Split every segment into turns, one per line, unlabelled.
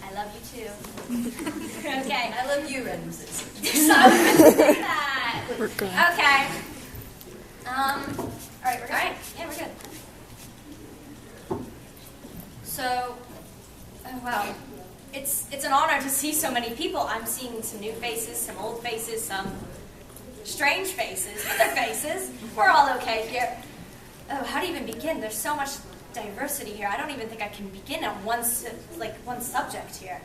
I love you too. Okay.
I love you, random citizen.
So I was going to say that.
We're good.
Okay. All right, we're good. All right. Yeah, we're good. So, oh, well, it's an honor to see so many people. I'm seeing some new faces, some old faces, some strange faces, other faces. We're all okay here. Oh, how to even begin? There's so much diversity here. I don't even think I can begin on one subject here.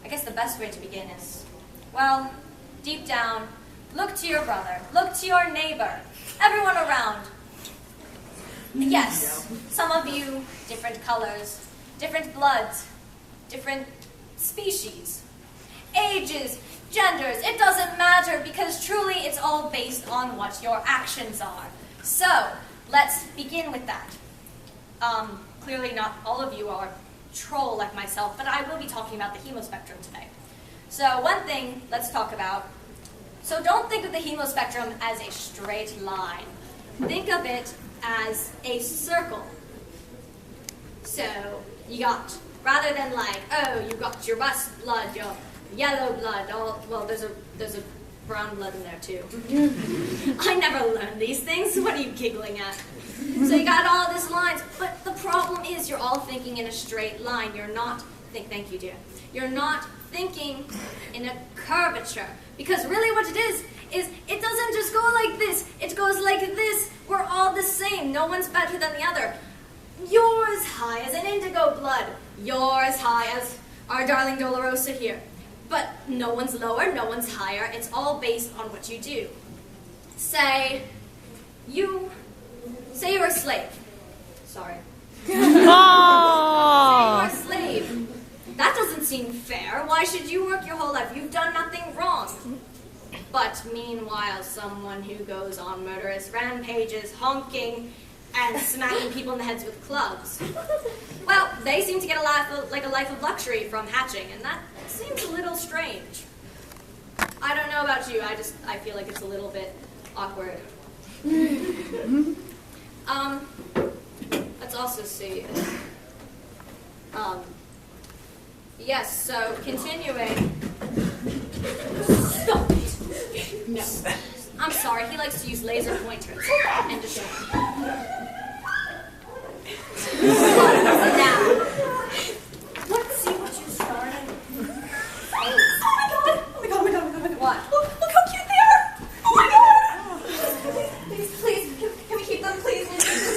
I guess the best way to begin is, well, deep down, look to your brother, look to your neighbor, everyone around. Yes, some of you, different colors, different bloods, different species, ages, genders, it doesn't matter because truly it's all based on what your actions are. So, let's begin with that. Clearly not all of you are troll like myself, but I will be talking about the hemospectrum today. So one thing let's talk about. So don't think of the hemospectrum as a straight line. Think of it as a circle. So you got, rather than like, oh, you got your rust blood, your yellow blood, well, there's a brown blood in there too. I never learned these things. What are you giggling at? So you got all these lines, but the problem is you're all thinking in a straight line. You're not, thank you, dear. You're not thinking in a curvature. Because really what it is it doesn't just go like this. It goes like this. We're all the same. No one's better than the other. You're as high as an indigo blood. You're as high as our darling Dolorosa here. But no one's lower, no one's higher. It's all based on what you do. Say you're a slave. Sorry. Say you're a slave. That doesn't seem fair. Why should you work your whole life? You've done nothing wrong. But meanwhile, someone who goes on murderous rampages, honking, and smacking people in the heads with clubs, well, they seem to get a life of luxury from hatching, and that seems a little strange. I don't know about you, I feel like it's a little bit awkward. Let's also see. Yes, so continuing. Stop it! No. I'm sorry, he likes to use laser pointers. And to show. Now. Let's see what you started. Oh my god! What?
Look how cute they are! Oh my god! Please, can we keep them, please?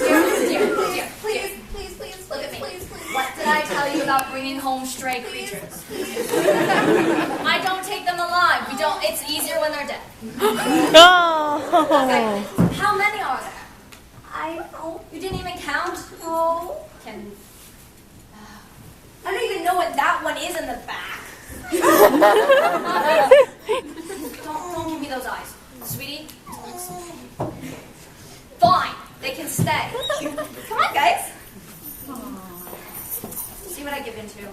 Dear,
Please,
look at me.
Please.
What did I tell you about bringing home stray creatures? I don't take them alive. It's easier when they're dead. Okay. How many are there?
I don't know.
You didn't even count?
No.
I don't even know what that one is in the back. Don't give me those eyes. Sweetie? Fine. They can stay. Come on, guys. See what I give into.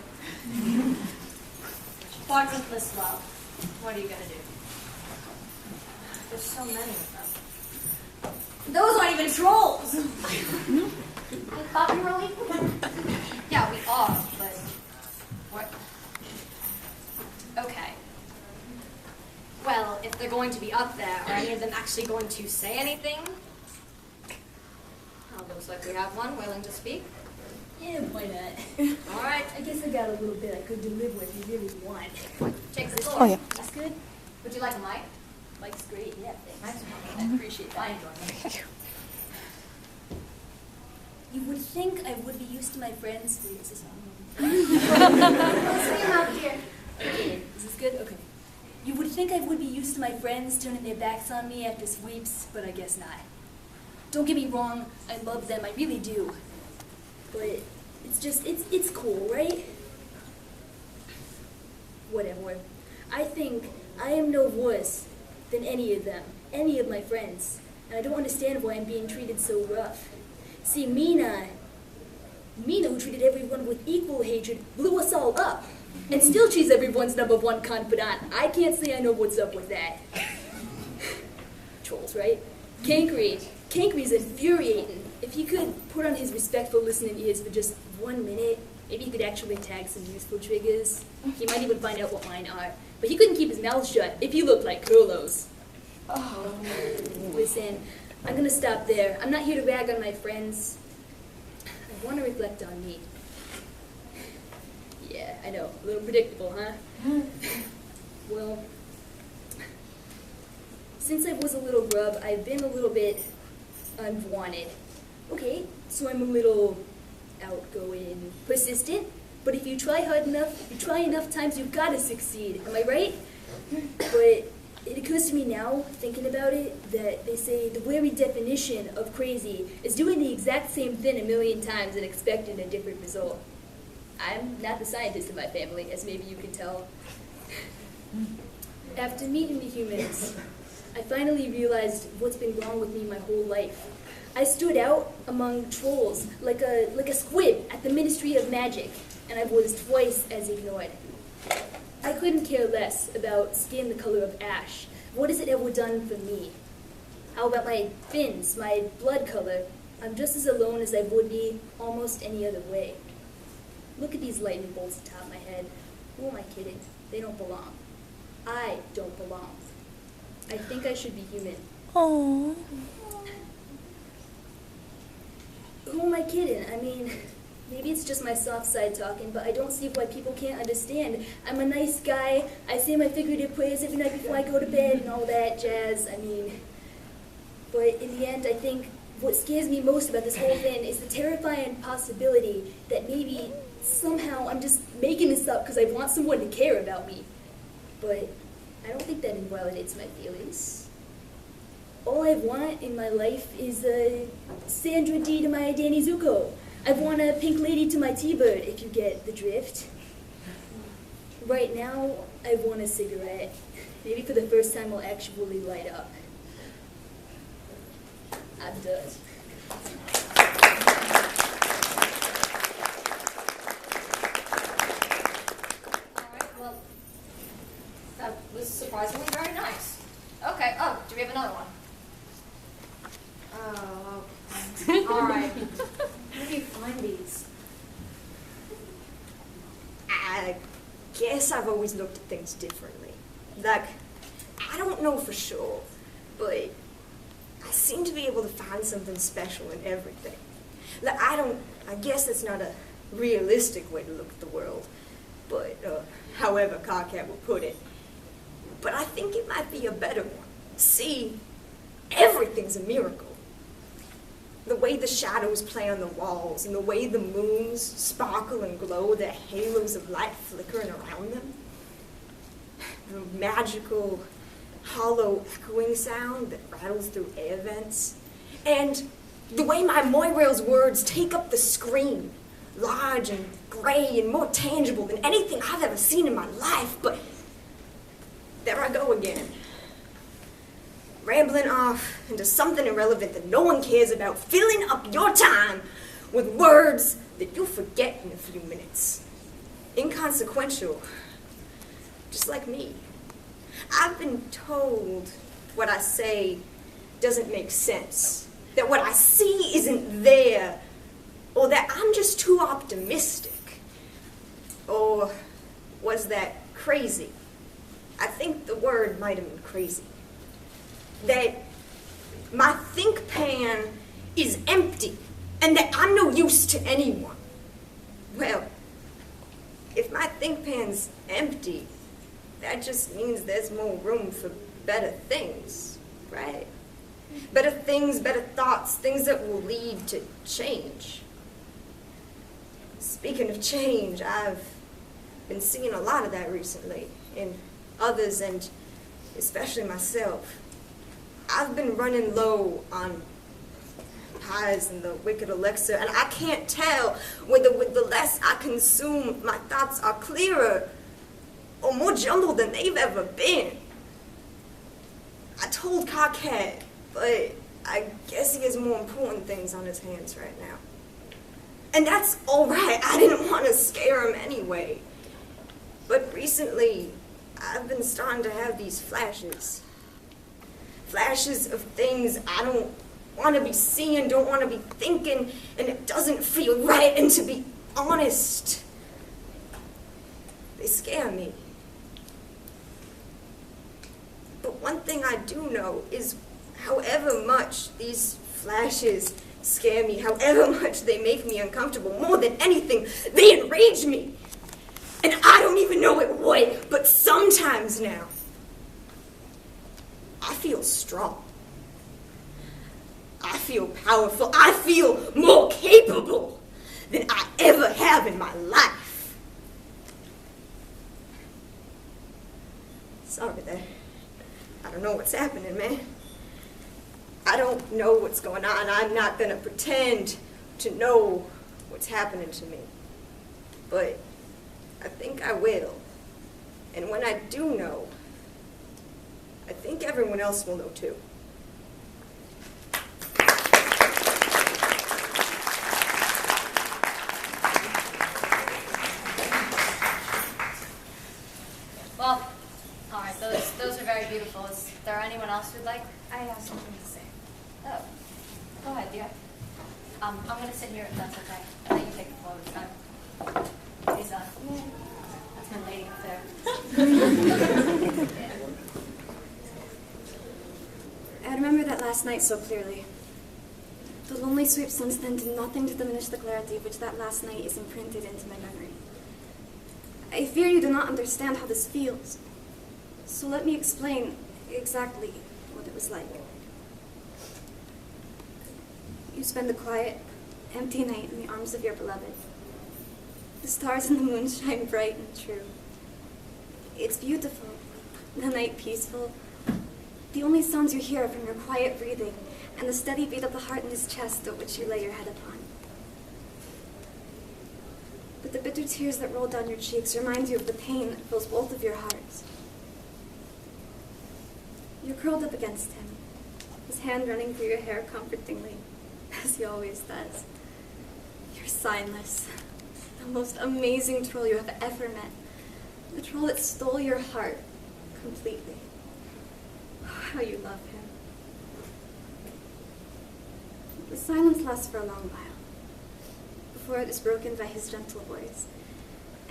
Quadrantless love. What are you going to do? There's so many of them. Those aren't even trolls.
I thought we were leaving.
Yeah, we are, but what? Okay. Well, if they're going to be up there, are any of them actually going to say anything? Oh, looks like we have one willing to speak.
Yeah, why not?
All right.
I guess I got a little bit I could deliver if you really want.
Take the floor.
Oh, yeah.
That's good?
Would you like a mic?
Mike's great, yeah, thanks.
Nice.
I appreciate that.
I enjoy it.
You would think I would be used to my friends. Wait, is this on?
Listen your mouth, dear.
Okay, is this good? Okay. You would think I would be used to my friends turning their backs on me after sweeps, but I guess not. Don't get me wrong, I love them, I really do. But it's just, it's cool, right? Whatever. I think I am no worse than any of them, any of my friends, and I don't understand why I'm being treated so rough. See, Mina, who treated everyone with equal hatred, blew us all up. And still she's everyone's #1 confidant. I can't say I know what's up with that. Trolls, right? Cankry's infuriating. If he could put on his respectful listening ears for just 1 minute, Maybe he could actually tag some useful triggers. He might even find out what mine are. But he couldn't keep his mouth shut if he looked like Curlo's.
Oh.
Listen, I'm gonna stop there. I'm not here to rag on my friends. I want to reflect on me. Yeah, I know, a little predictable, huh? Well, since I was a little grub, I've been a little bit unwanted. Okay, so I'm a little outgoing, persistent, but if you try hard enough, if you try enough times, you've got to succeed. Am I right? But it occurs to me now, thinking about it, that they say the very definition of crazy is doing the exact same thing a million times and expecting a different result. I'm not the scientist in my family, as maybe you can tell. After meeting the humans, I finally realized what's been wrong with me my whole life. I stood out among trolls like a squib at the Ministry of Magic, and I was twice as ignored. I couldn't care less about skin the color of ash. What has it ever done for me? How about my fins, my blood color? I'm just as alone as I would be almost any other way. Look at these lightning bolts atop my head. Who am I kidding? They don't belong. I don't belong. I think I should be human.
Aww.
Who am I kidding? I mean, maybe it's just my soft side talking, but I don't see why people can't understand. I'm a nice guy. I say my figurative prayers every night before I go to bed and all that jazz. I mean, but in the end, I think what scares me most about this whole thing is the terrifying possibility that maybe somehow I'm just making this up because I want someone to care about me. But I don't think that invalidates my feelings. All I want in my life is a Sandra D to my Danny Zuko. I want a pink lady to my T-Bird, if you get the drift. Right now, I want a cigarette. Maybe for the first time I'll actually light up. I'm done.
All right, well, that was surprisingly very nice. Okay, oh, do we have another one? Oh, okay. All right. Where do you find these?
I guess I've always looked at things differently. Like, I don't know for sure, but I seem to be able to find something special in everything. Like, I guess that's not a realistic way to look at the world, but however Carcat would put it. But I think it might be a better one. See, everything's a miracle. The way the shadows play on the walls, and the way the moons sparkle and glow, their halos of light flickering around them. The magical, hollow echoing sound that rattles through air vents. And the way my Moirail's words take up the screen, large and gray and more tangible than anything I've ever seen in my life. But there I go again. Rambling off into something irrelevant that no one cares about, filling up your time with words that you'll forget in a few minutes. Inconsequential, just like me. I've been told what I say doesn't make sense, that what I see isn't there, or that I'm just too optimistic. Or was that crazy? I think the word might have been crazy. That my think pan is empty and that I'm no use to anyone. Well, if my think pan's empty, that just means there's more room for better things, right? Better things, better thoughts, things that will lead to change. Speaking of change, I've been seeing a lot of that recently in others and especially myself. I've been running low on pies and the wicked elixir, and I can't tell whether with the less I consume, my thoughts are clearer or more jumbled than they've ever been. I told Carcat, but I guess he has more important things on his hands right now. And that's all right. I didn't want to scare him anyway. But recently, I've been starting to have these flashes. Flashes of things I don't want to be seeing, don't want to be thinking, and it doesn't feel right. And to be honest. They scare me. But one thing I do know is however much these flashes scare me, however much they make me uncomfortable, more than anything, they enrage me. And I don't even know it would, but sometimes now, I feel strong. I feel powerful. I feel more capable than I ever have in my life. Sorry there. I don't know what's happening, man. I don't know what's going on. I'm not gonna pretend to know what's happening to me. But I think I will. And when I do know, I think everyone else will know too.
Well, all right, those are very beautiful. Is there anyone else who'd like?
I have something to say.
Oh, go ahead, dear. I'm going to sit here if that's okay. And then you take the floor this time. Please, that's my lady up there.
I remember that last night so clearly. The lonely sweep since then did nothing to diminish the clarity which that last night is imprinted into my memory. I fear you do not understand how this feels. So let me explain exactly what it was like. You spend a quiet, empty night in the arms of your beloved. The stars and the moon shine bright and true. It's beautiful, the night peaceful. The only sounds you hear are from your quiet breathing and the steady beat of the heart in his chest at which you lay your head upon. But the bitter tears that roll down your cheeks remind you of the pain that fills both of your hearts. You're curled up against him, his hand running through your hair comfortingly, as he always does. You're signless, the most amazing troll you have ever met, the troll that stole your heart completely. Oh, how you love him. The silence lasts for a long while, before it is broken by his gentle voice,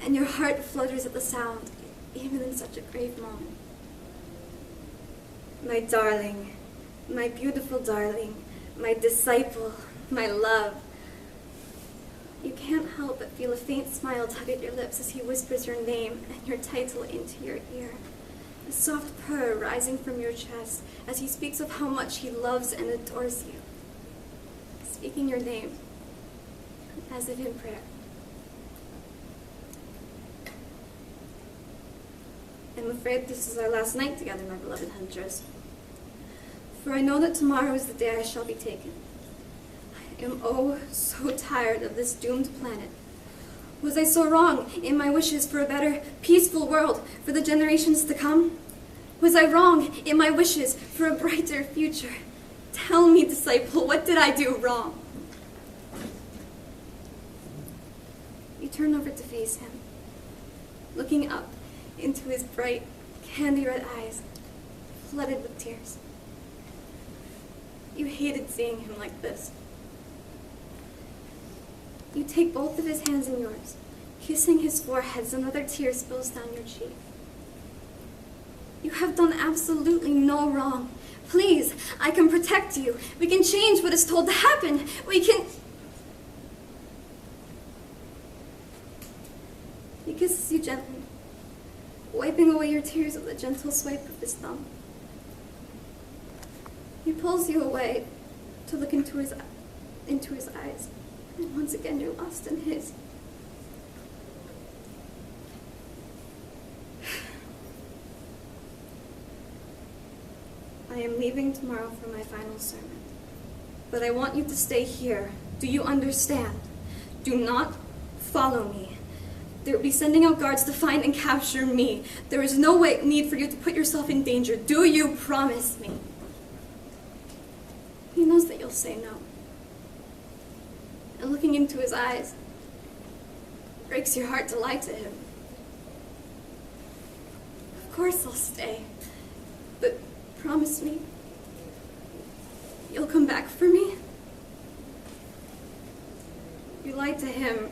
and your heart flutters at the sound, even in such a grave moment. My darling, my beautiful darling, my disciple, my love. You can't help but feel a faint smile tug at your lips as he whispers your name and your title into your ear. A soft purr rising from your chest as he speaks of how much he loves and adores you. Speaking your name, as if in prayer. I'm afraid this is our last night together, my beloved huntress. For I know that tomorrow is the day I shall be taken. I am oh so tired of this doomed planet. Was I so wrong in my wishes for a better, peaceful world for the generations to come? Was I wrong in my wishes for a brighter future? Tell me, disciple, what did I do wrong? You turn over to face him, looking up into his bright, candy-red eyes, flooded with tears. You hated seeing him like this. You take both of his hands in yours, kissing his forehead as another tear spills down your cheek. You have done absolutely no wrong. Please, I can protect you. We can change what is told to happen. We can... He kisses you gently, wiping away your tears with a gentle swipe of his thumb. He pulls you away to look into his eyes, and once again you're lost in his. I am leaving tomorrow for my final sermon, but I want you to stay here. Do you understand? Do not follow me. They will be sending out guards to find and capture me. There is no need for you to put yourself in danger. Do you promise me? He knows that you'll say no. And looking into his eyes, it breaks your heart to lie to him. Of course I'll stay, but promise me, you'll come back for me? You lied to him,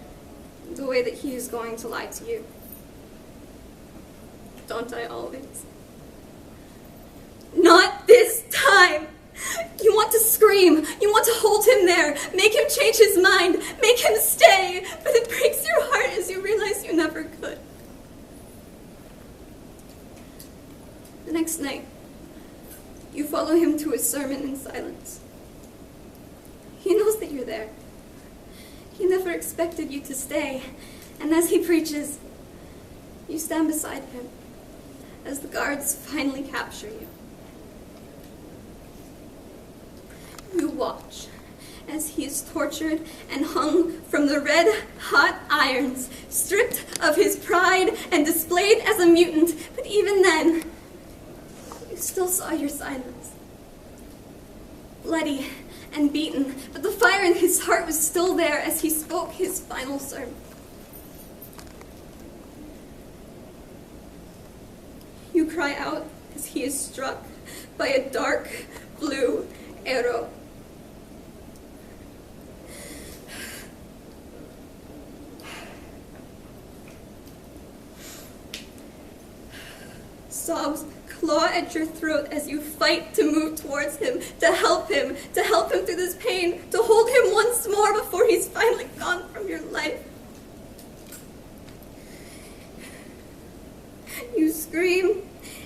the way that he is going to lie to you. Don't I always? Not this time! You want to scream, you want to hold him there, make him change his mind, make him stay, but it breaks your heart as you realize you never could. The next night, you follow him to his sermon in silence. He knows that you're there. He never expected you to stay, and as he preaches, you stand beside him as the guards finally capture you. You watch as he is tortured and hung from the red-hot irons, stripped of his pride and displayed as a mutant, but even then, you still saw your silence. Bloody and beaten, but the fire in his heart was still there as he spoke his final sermon. You cry out as he is struck by a dark blue arrow. Sobs claw at your throat as you fight to move towards him, to help him through this pain, to hold him once more before he's finally gone from your life. You scream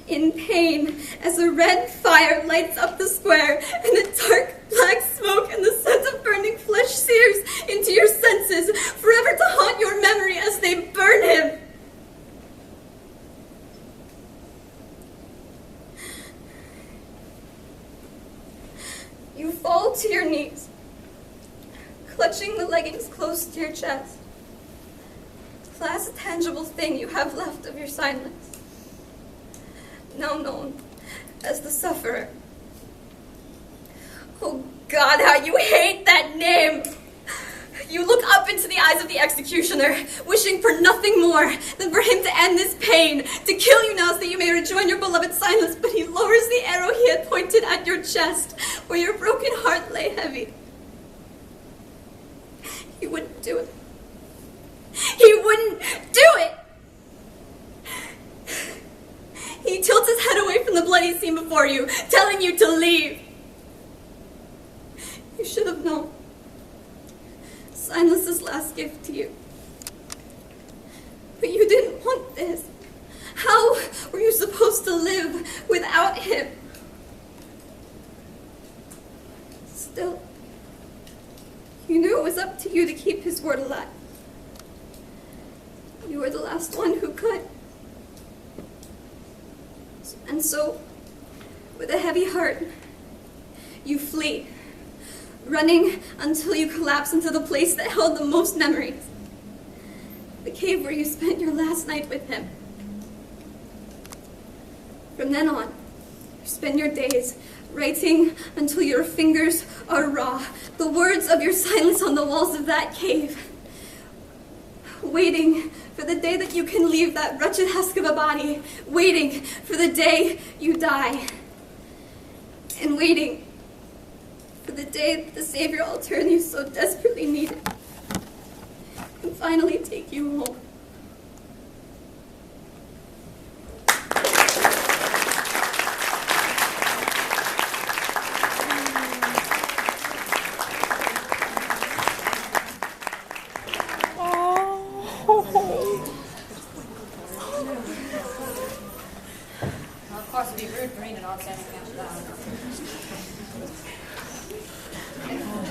in pain as a red fire lights up the square and the dark black smoke and the scent of burning flesh sears into your senses, forever to haunt your memory as they burn him. You fall to your knees, clutching the leggings close to your chest, the last tangible thing you have left of your silence, now known as the sufferer. Oh God, how you hate that name! You look up into the eyes of the executioner, wishing for nothing more than for him to end this pain, to kill you now so that you may rejoin your beloved silence, but he lowers the arrow he had pointed at your chest, where your broken heart lay heavy. He wouldn't do it. He wouldn't do it! He tilts his head away from the bloody scene before you, telling you to leave. You should have known. Silence's last gift to you. But you didn't want this. How were you supposed to live without him? Still, you knew it was up to you to keep his word alive. You were the last one who could. And so, with a heavy heart, you flee, running until you collapse into the place that held the most memories, the cave where you spent your last night with him. From then on, you spend your days writing until your fingers are raw, the words of your silence on the walls of that cave, waiting for the day that you can leave that wretched husk of a body, waiting for the day you die, and waiting for the day that the Savior will turn you so desperately needed, and finally take you home.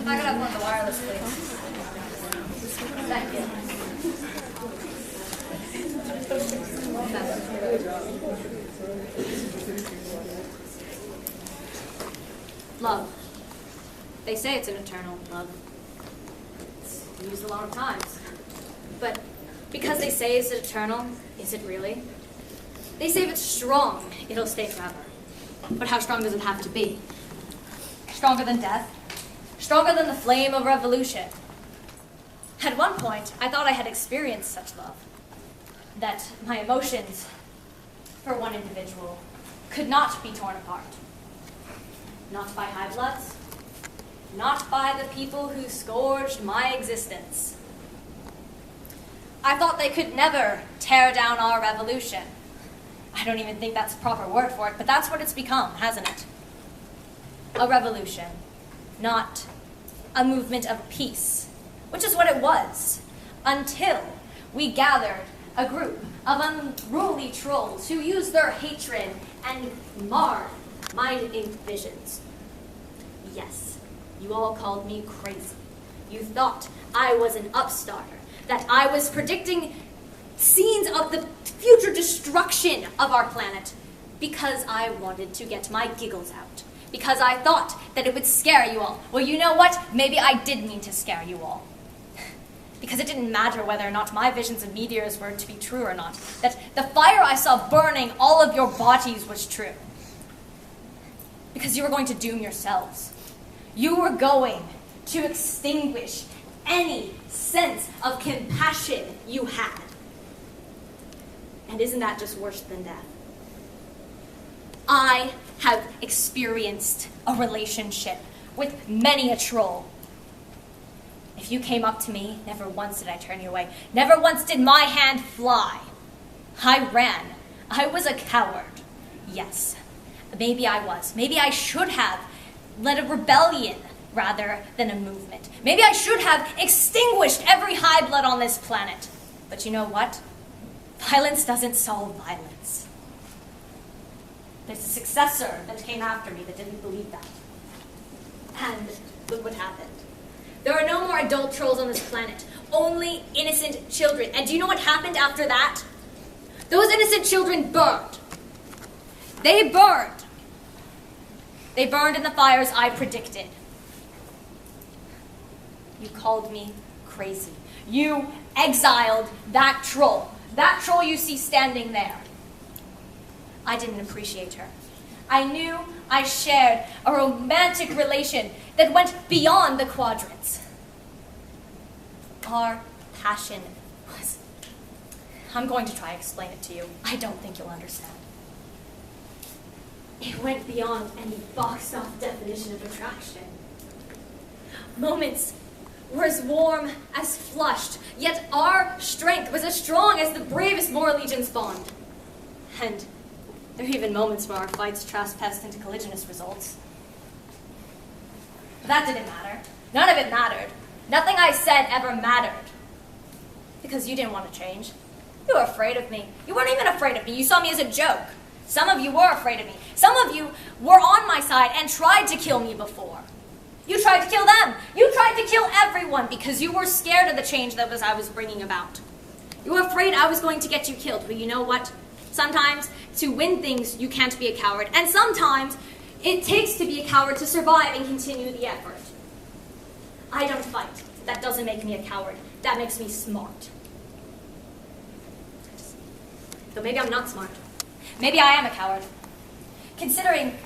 I could have one of the wireless, please. Thank you. Love. They say it's an eternal love. It's used a lot of times. But because they say it's eternal, is it really? They say if it's strong, it'll stay forever. But how strong does it have to be? Stronger than death? Stronger than the flame of revolution? At one point, I thought I had experienced such love. That my emotions for one individual could not be torn apart. Not by high bloods. Not by the people who scourged my existence. I thought they could never tear down our revolution. I don't even think that's the proper word for it, but that's what it's become, hasn't it? A revolution, not a movement of peace, which is what it was, until we gathered a group of unruly trolls who used their hatred and marred my visions. Yes, you all called me crazy. You thought I was an upstarter, that I was predicting scenes of the future destruction of our planet because I wanted to get my giggles out, because I thought that it would scare you all. Well, you know what? Maybe I did mean to scare you all. Because it didn't matter whether or not my visions of meteors were to be true or not. That the fire I saw burning all of your bodies was true. Because you were going to doom yourselves. You were going to extinguish any sense of compassion you had. And isn't that just worse than death? I have experienced a relationship with many a troll. If you came up to me, never once did I turn you away. Never once did my hand fly. I ran. I was a coward. Yes, maybe I was. Maybe I should have led a rebellion rather than a movement. Maybe I should have extinguished every high blood on this planet. But you know what? Violence doesn't solve violence. There's a successor that came after me that didn't believe that. And look what happened. There are no more adult trolls on this planet. Only innocent children. And do you know what happened after that? Those innocent children burned. They burned. They burned in the fires I predicted. You called me crazy. You exiled that troll. That troll you see standing there. I didn't appreciate her. I knew I shared a romantic relation that went beyond the quadrants. Our passion was... I'm going to try to explain it to you. I don't think you'll understand. It went beyond any boxed-off definition of attraction. Moments were as warm as flushed, yet our strength was as strong as the bravest Moor Legion's bond. And there were even moments where our fights trespassed into collisionist results. But that didn't matter. None of it mattered. Nothing I said ever mattered. Because you didn't want to change. You were afraid of me. You weren't even afraid of me. You saw me as a joke. Some of you were afraid of me. Some of you were on my side and tried to kill me before. You tried to kill them. You tried to kill everyone because you were scared of the change that I was bringing about. You were afraid I was going to get you killed. But you know what? Sometimes to win things, you can't be a coward. And sometimes it takes to be a coward to survive and continue the effort. I don't fight. That doesn't make me a coward. That makes me smart. Though maybe I'm not smart. Maybe I am a coward. Considering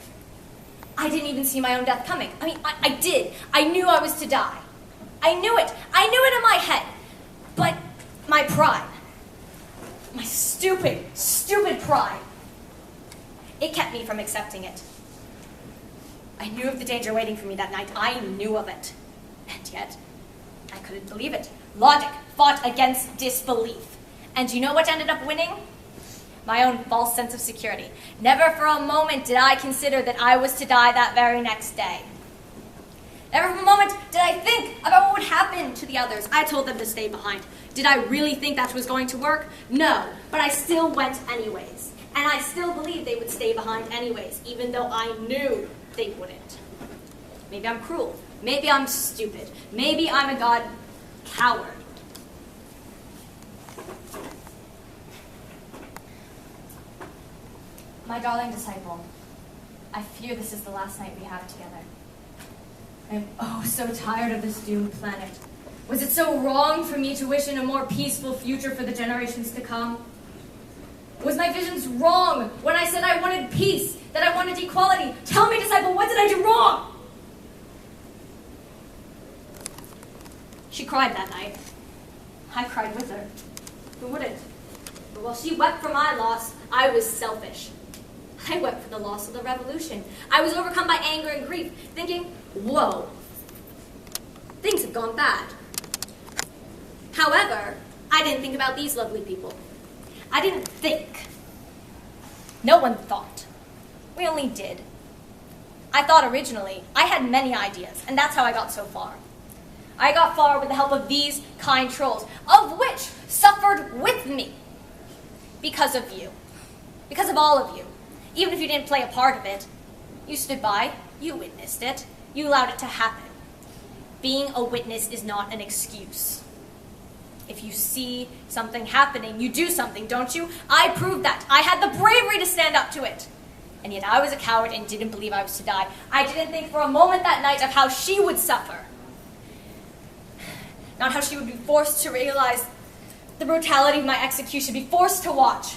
I didn't even see my own death coming. I mean, I did. I knew I was to die. I knew it. I knew it in my head. But my pride, my stupid, stupid pride, it kept me from accepting it. I knew of the danger waiting for me that night. I knew of it. And yet, I couldn't believe it. Logic fought against disbelief. And you know what ended up winning? My own false sense of security. Never for a moment did I consider that I was to die that very next day. Never for a moment did I think about what would happen to the others. I told them to stay behind. Did I really think that was going to work? No, but I still went anyways. And I still believed they would stay behind anyways, even though I knew they wouldn't. Maybe I'm cruel. Maybe I'm stupid. Maybe I'm a god coward. My darling disciple, I fear this is the last night we have together. I am oh so tired of this doomed planet. Was it so wrong for me to wish in a more peaceful future for the generations to come? Was my visions wrong when I said I wanted peace, that I wanted equality? Tell me, disciple, what did I do wrong? She cried that night. I cried with her. Who wouldn't? But while she wept for my loss, I was selfish. I wept for the loss of the revolution. I was overcome by anger and grief, thinking, whoa, things have gone bad. However, I didn't think about these lovely people. I didn't think. No one thought. We only did. I thought originally. I had many ideas, and that's how I got so far. I got far with the help of these kind trolls, of which suffered with me. Because of you. Because of all of you. Even if you didn't play a part of it. You stood by. You witnessed it. You allowed it to happen. Being a witness is not an excuse. If you see something happening, you do something, don't you? I proved that. I had the bravery to stand up to it. And yet I was a coward and didn't believe I was to die. I didn't think for a moment that night of how she would suffer. Not how she would be forced to realize the brutality of my execution, be forced to watch.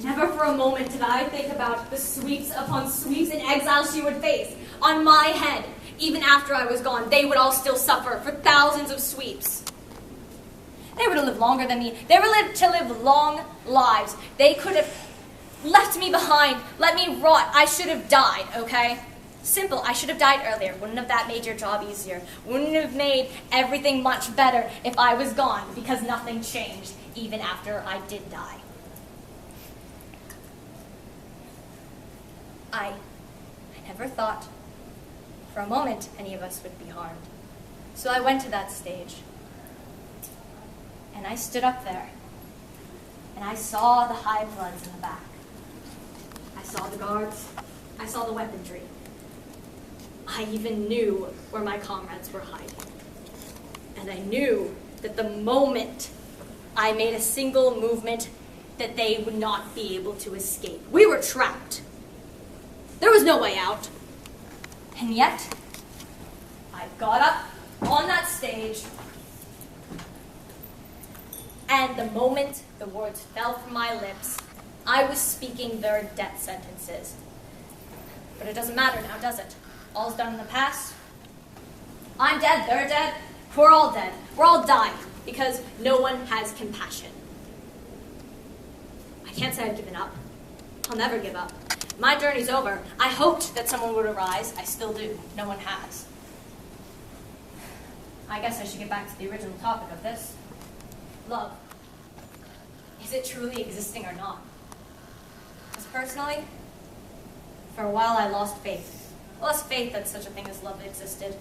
Never for a moment did I think about the sweeps upon sweeps and exile she would face on my head. Even after I was gone, they would all still suffer for thousands of sweeps. They were to live longer than me. They were to live long lives. They could have left me behind, let me rot. I should have died, okay? Simple, I should have died earlier. Wouldn't have that made your job easier? Wouldn't have made everything much better if I was gone, because nothing changed, even after I did die. I never thought for a moment any of us would be harmed. So I went to that stage, and I stood up there, and I saw the high bloods in the back. I saw the guards. I saw the weaponry. I even knew where my comrades were hiding. And I knew that the moment I made a single movement, that they would not be able to escape. We were trapped. There was no way out. And yet, I got up on that stage, and the moment the words fell from my lips, I was speaking their death sentences. But it doesn't matter now, does it? All's done in the past. I'm dead, they're dead, we're all dead. We're all dying because no one has compassion. I can't say I've given up. I'll never give up. My journey's over. I hoped that someone would arise. I still do. No one has. I guess I should get back to the original topic of this. Love. Is it truly existing or not? Because personally, for a while I lost faith. I lost faith that such a thing as love existed.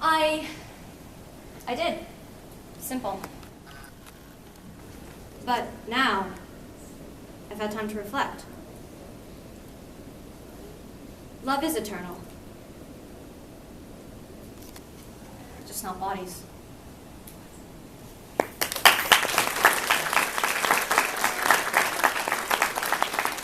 I did. Simple. But now, I've had time to reflect. Love is eternal. Just not bodies.